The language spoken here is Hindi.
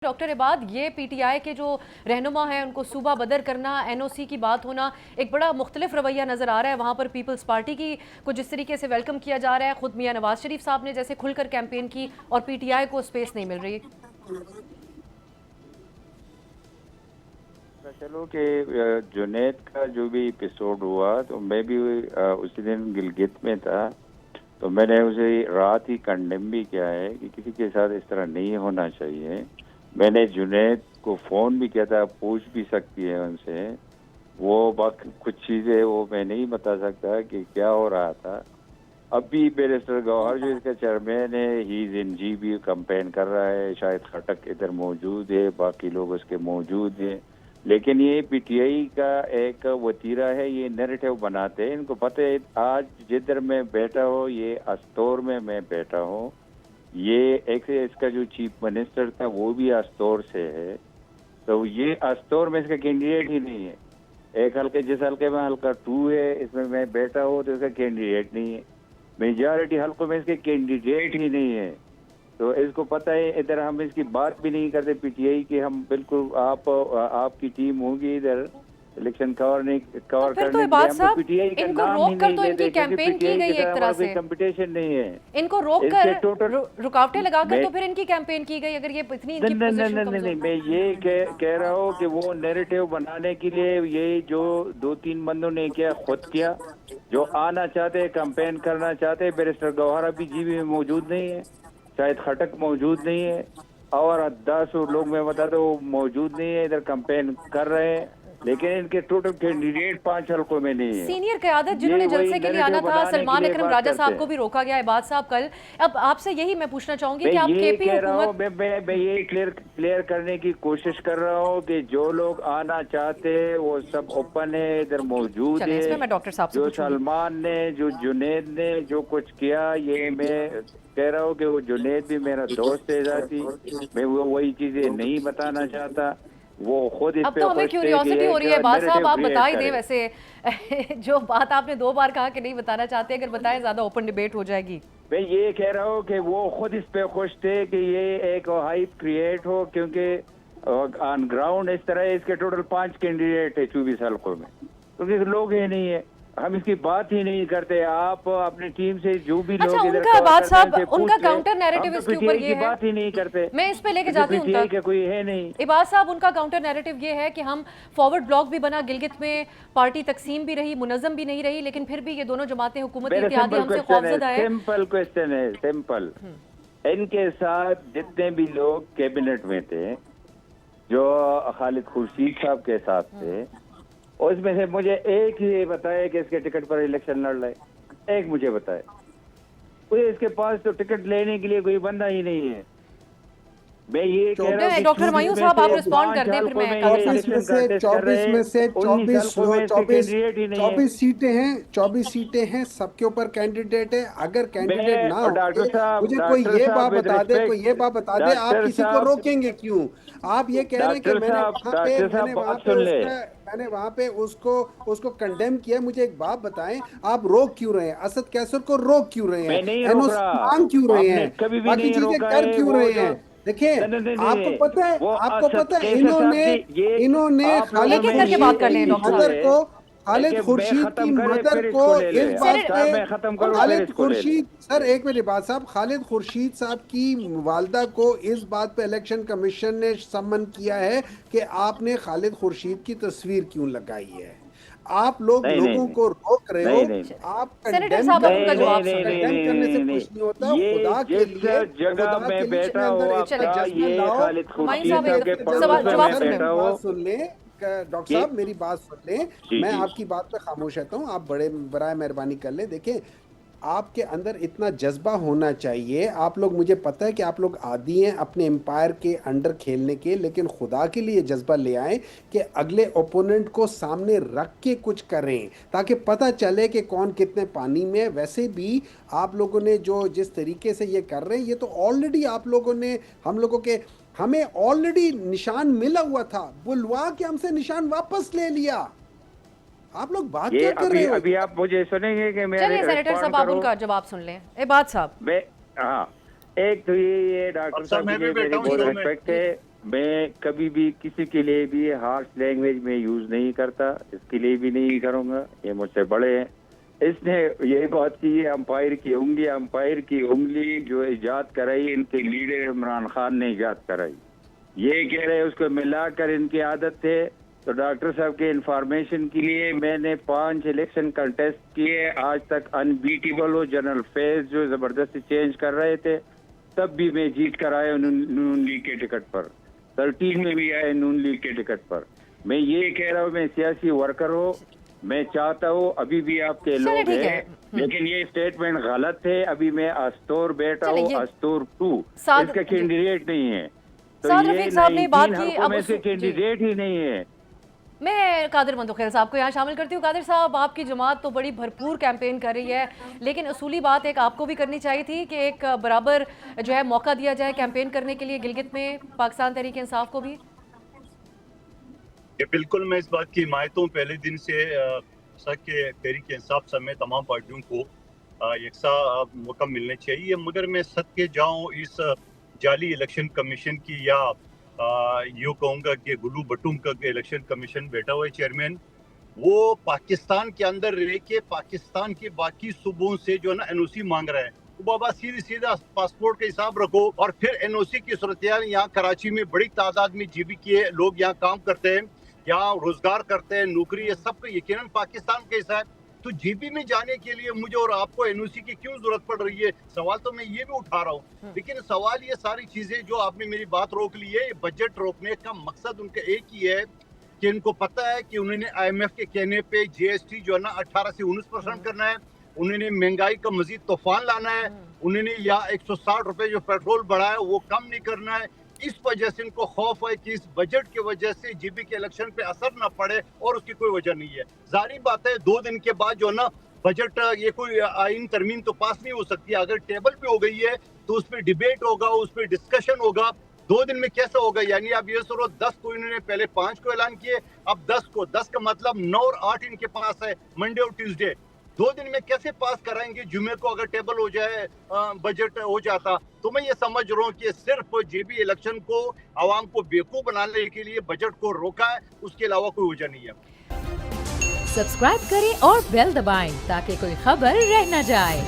डॉक्टर इबाद, ये पीटीआई के जो रहनुमा हैं उनको सूबा बदर करना, एनओसी की बात होना, एक बड़ा मुख्तलिफ रवैया नज़र आ रहा है। वहाँ पर पीपल्स पार्टी की को जिस तरीके से वेलकम किया जा रहा है, खुद मियां नवाज शरीफ साहब ने जैसे खुलकर कैंपेन की और पीटीआई को स्पेस नहीं मिल रही। चलो कि जुनैद का जो भी एपिसोड हुआ तो मैं भी उसी दिन गिलगित में था, तो मैंने उसे रात ही कंडेम भी किया है कि किसी के साथ इस तरह नहीं होना चाहिए। मैंने जुनैद को फ़ोन भी किया था, पूछ भी सकती है उनसे, वो बाकी कुछ चीज़ें वो मैं नहीं बता सकता कि क्या हो रहा था। अभी बैरिस्टर गौहर जो इसका चेयरमैन है, ही इन जी भी कंपेन कर रहा है, शायद खटक इधर मौजूद है, बाकी लोग उसके मौजूद हैं, लेकिन ये पीटीआई का एक वतीरा है, ये नैरेटिव बनाते हैं। इनको पता है आज जिधर मैं बैठा हूँ, ये अस्तौर में मैं बैठा हूँ, ये एक इसका जो चीफ मिनिस्टर था वो भी अस्तौर से है, तो ये अस्तौर में इसका कैंडिडेट ही नहीं है। एक हल्के जिस हल्के में हल्का 2 है, इसमें मैं बैठा हूँ तो इसका कैंडिडेट नहीं है। मेजॉरिटी हल्कों में इसके कैंडिडेट ही नहीं है, तो इसको पता है। इधर हम इसकी बात भी नहीं करते पीटीआई की, हम बिल्कुल आपकी टीम होगी इधर इलेक्शन कवर फिर तो करने इबाद के लिए, साहब, पीटीआई का इनको नाम ही रोक कर नहीं तो इनकी लेते, क्योंकि कैंपेन की पीटीआई गई के एक साथ तरह हमारा कोई से। कंपटीशन नहीं है। इनको रोक इसके कर टोटल रुकावटें लगाकर तो फिर इनकी कैंपेन की गई, अगर ये इतनी इनकी पोजीशन नहीं, कमजोर। मैं ये कह रहा हूँ कि वो नैरेटिव बनाने के लिए ये जो 2-3 बंदों ने किया, खुद किया, जो आना चाहते कंपेन करना चाहते। बैरिस्टर गौहर अभी जीबी में मौजूद नहीं है, शायद खटक मौजूद नहीं है, और 10 लोग मैं बता दो मौजूद नहीं है, इधर कंपेन कर रहे हैं, लेकिन इनके टोटल कैंडिडेट 5 हल्कों में नहीं है। सीनियर क़यादत ये जिन्होंने वही जलसे के लिए नैरेटिव आना था, बनाने के सलमान लिए अकरम बात राजा करते साहब को हैं। भी रोका गया, इबाद साहब कल। अब आपसे यही मैं पूछना चाहूंगी मैं कि आप ये केपी कह रहा हूँ, हुकूमत मैं ये क्लियर करने की कोशिश कर रहा हूँ कि जो लोग आना चाहते हैं वो सब ओपन है, इधर मौजूद चलें, इसमें है। मैं डॉक्टर साहब से जो पूछूंगी। सलमान ने, जो जुनैद ने जो कुछ किया, ये मैं कह रहा हूँ कि वो जुनैद भी मेरा दोस्त है जाती, मैं वो वही चीजें नहीं बताना चाहता। वो खुद इस अब पे तो हमें खुश थे कि क्यूरियोसिटी हो एक रही है बात साहब, नैरेटिव आप बता क्रिएट ही दें करे। वैसे। जो बात आपने 2 बार कहा कि नहीं बताना चाहते, अगर बताएं ज्यादा ओपन डिबेट हो जाएगी। मैं ये कह रहा हूँ कि वो खुद इस पे खुश थे कि ये एक हाइप क्रिएट हो, क्योंकि ऑन ग्राउंड इस तरह इसके टोटल 5 कैंडिडेट है 24 हल्कों में, क्योंकि लोग ही नहीं है, हम इसकी बात ही नहीं करते। आप अपनी टीम से जो भी अच्छा, लोग इधर उनका कवर बात करते हैं साहब, उनसे उनका पूछ ले, काउंटर हम नैरेटिव तो इसके ऊपर पीटीआई ये की है, बात ही नहीं करते, मैं इस पे लेके क्योंकि जाती हूँ उन पीटीआई तक। का कोई है नहीं। इबाद साहब, उनका काउंटर नैरेटिव ये है कि हम फॉरवर्ड ब्लॉक भी बना, गिलगित में पार्टी तकसीम भी रही, मुनज़्ज़म भी नहीं रही, लेकिन फिर भी ये दोनों जमातें हुकूमती मेरा इत्तेहादी सिंपल हमसे क्वेश्चन है, खौफजदा है। सिंपल क्वेश्चन है, सिंपल। इनके साथ जितने भी लोग कैबिनेट में थे, जो खालिद खुर्शीद साहब के साथ थे, उसमें से मुझे एक ही बताए कि इसके टिकट पर इलेक्शन लड़ रहे, एक मुझे बताए। कोई इसके पास तो टिकट लेने के लिए कोई बंदा ही नहीं है। मैं ये कह रहा हूँ कि डॉक्टर 24 मायूं में साहब, आप से रिस्पॉन्ड कर 5 दें, फिर हल्कों मैं में ये कादिर साहब से 24 में इलेक्शन से कंटेस्ट कर रहे 24 हैं, में से 19 24 हल्कों में इसके 24 कैंडिडेट ही नहीं है। 24 सीटें हैं, 24 सीटें हैं, सबके ऊपर कैंडिडेट है। अगर कैंडिडेट ना मैं होंगे, मुझे कोई डॉक्टर ये साहब बात विद बता दे, कोई रिस्पेक्ट, ये बात बता दे, आप डॉक्टर किसी को साहब, रोकेंगे क्यों? आप ये कह रहे हैं कि डॉक्टर साहब बात सुन ले। मैंने वहां पे उसको उसको कंडेम किया। मुझे एक बात बताएं, आप रोक क्यों रहे हैं? असद कैसर को रोक क्यों रहे हैं? मैं नहीं रोक एनओसी रहा, मांग क्यों रहे आपने हैं? कभी भी बाकी नहीं चीजें रोका कर है। क्यों वो रहे जो हैं? देखिए, नहीं, वो आपको असद पता है, कैसर साहब की ये इन्होंने आप लोगों खालिद एक एक में करके ये बात खुर्शीद कर एक लें की डॉक्टर इशू मदर साहब। है को कि खालिद मैं खुर्शीद की खत्म करे मदर फिर को इसको ले इस ले, बात साहब पे मैं खत्म करूँ फिर खालिद इसको ले ले। खुर्शीद सर, एक मिनट बाद साहब, खालिद खुर्शीद साहब की वालदा को इस बात पे इलेक्शन कमीशन ने सम्मन किया है कि आपने खालिद खुर्शीद की तस्वीर क्यों लगाई है। आप लोग नहीं नहीं लोगों नहीं को रोक रहे हो। नहीं नहीं आप सेनेटर कंडेम साहब, अब कर उनका नहीं रहे हो। नहीं जवाब नहीं सुन नहीं लें। कंडेम करने से नहीं नहीं, कुछ नहीं होता। ये जिस जगह खुदा के मैं लिए बैठा अपने अंदर हूँ इतना आपका, जज्बा ये लाओ। खालिद हुमायूं खुर्शीद साहब, साहब एक के दफा पड़ोस में जवाब मैं सर, सुन मेरी लें। बैठा बात हूँ। सुन लें। डॉक्टर जी साहब, मेरी बात सुन लें। जी मैं जी। आपकी बात पे खामोश रहता हूँ, आप बड़े बराए मेहरबानी कर लें। देखिए, आपके अंदर इतना जज्बा होना चाहिए। आप लोग, मुझे पता है कि आप लोग आदी हैं अपने एम्पायर के अंडर खेलने के, लेकिन खुदा के लिए जज्बा ले आए कि अगले ओपोनेंट को सामने रख के कुछ करें, ताकि पता चले कि कौन कितने पानी में है। वैसे भी आप लोगों ने जो जिस तरीके से ये कर रहे हैं, ये तो ऑलरेडी आप लोगों ने हम लोगों के हमें ऑलरेडी निशान मिला हुआ था, बुलवा के हमसे निशान वापस ले लिया। आप लोग बात ये क्या कर रहे अभी हो अभी यार? आप मुझे सुनेंगे कि मैं चलिए सेनेटर रिस्पॉन्ड साहब, आप करूं। उनका जवाब सुन लें। इबाद साहब। मैं हाँ, एक तो ये डॉक्टर अब सर साहब के मैं भी लिए बैठा मेरी हूँ जी बहुत शो जी में। रिस्पेक्ट जी। है। मैं कभी भी किसी के लिए भी हार्श लैंग्वेज में यूज नहीं करता, इसके लिए भी नहीं करूंगा। ये मुझसे बड़े हैं। इसने ये बात की है अंपायर की उंगली जो इजाद कराई इनके लीडर इमरान खान ने इजाद कराई। ये कह रहे उसको मिलाकर इनकी आदत थे। तो डॉक्टर साहब के इंफॉर्मेशन के लिए मैंने 5 इलेक्शन कंटेस्ट किए, आज तक अनबीटेबल हो। जनरल फैज जो जबरदस्ती चेंज कर रहे थे तब भी मैं जीत कर आया नून लीग के टिकट पर, 13 में भी आए नून लीग के टिकट पर। मैं ये कह रहा हूँ मैं सियासी वर्कर हूँ, मैं चाहता हूँ अभी भी आपके चलिए, लोग ठीक है। हैं, लेकिन ये स्टेटमेंट गलत है। अभी मैं अस्तूर बैठा चलिए, हूँ, ये अस्तूर 2 साद- इसका कैंडिडेट नहीं है। तो साद ये रफीक साहब ने बात 19 की, हल्कों अब में से जी। कैंडिडेट ही नहीं है। मैं कादिर मंतुखेल साहब को यहाँ शामिल करती हूँ। कादिर साहब, आपकी जमात तो बड़ी भरपूर कैंपेन कर रही है, लेकिन असूली बात एक आपको भी करनी चाहिए थी कि एक बराबर जो है मौका दिया जाए कैंपेन करने के लिए गिलगित में पाकिस्तान तहरीक इंसाफ को भी। ये बिल्कुल मैं इस बात की हिमायत हूँ। पहले दिन से के तहरीक इंसाफ समेत तमाम पार्टियों को यकसा मौका मिलने चाहिए, मगर मैं सद के जाऊँ इस जाली इलेक्शन कमीशन की या यूँ कहूँगा कि गुल्लू बटुम का इलेक्शन कमीशन बैठा हुआ है चेयरमैन, वो पाकिस्तान के अंदर रह के पाकिस्तान के बाकी सूबों से जो है ना एनओसी मांग रहा है। तो बाबा सीधा पासपोर्ट का हिसाब रखो और फिर एनओसी की सूरत यहाँ कराची में बड़ी तादाद में जीबी के लोग यहाँ काम करते हैं, यहाँ रोजगार करते हैं, नौकरी, ये सब यकीनन पाकिस्तान का हिस्सा है। तो जीबी में जाने के लिए मुझे और आपको एनओसी की क्यों जरूरत पड़ रही है? सवाल तो मैं ये भी उठा रहा हूँ, लेकिन सवाल ये सारी चीजें जो आपने मेरी बात रोक ली है, बजट रोकने का मकसद उनका एक ही है कि इनको पता है कि उन्होंने IMF के कहने पे जीएसटी जो है ना 18 से 19% करना है, उन्होंने महंगाई का मजीद तूफान लाना है, उन्होंने या 160 रुपए जो पेट्रोल बढ़ा है वो कम नहीं करना है। इस वजह से इनको खौफ है कि इस बजट की वजह से जीबी के इलेक्शन पे असर ना पड़े, और उसकी कोई वजह नहीं है। जाहिर बात है 2 दिन के बाद जो है ना बजट ये कोई आइन तरमीम तो पास नहीं हो सकती। अगर टेबल पे हो गई है तो उस पर डिबेट होगा, उस पर डिस्कशन होगा। 2 दिन में कैसा होगा? यानी आप ये सोचो 10 को इन्होंने पहले 5 को ऐलान किए, अब 10 को, 10 का मतलब 9 और 8 इनके पास है, मंडे और ट्यूसडे। 2 दिन में कैसे पास कराएंगे? जुमे को अगर टेबल हो जाए, बजट हो जाता, तो मैं ये समझ रहा हूँ कि सिर्फ जेबी इलेक्शन को आवाम को बेवकूफ बनाने के लिए बजट को रोका है, उसके अलावा कोई वजह नहीं है। सब्सक्राइब करें और बेल दबाएं ताकि कोई खबर रह न जाए।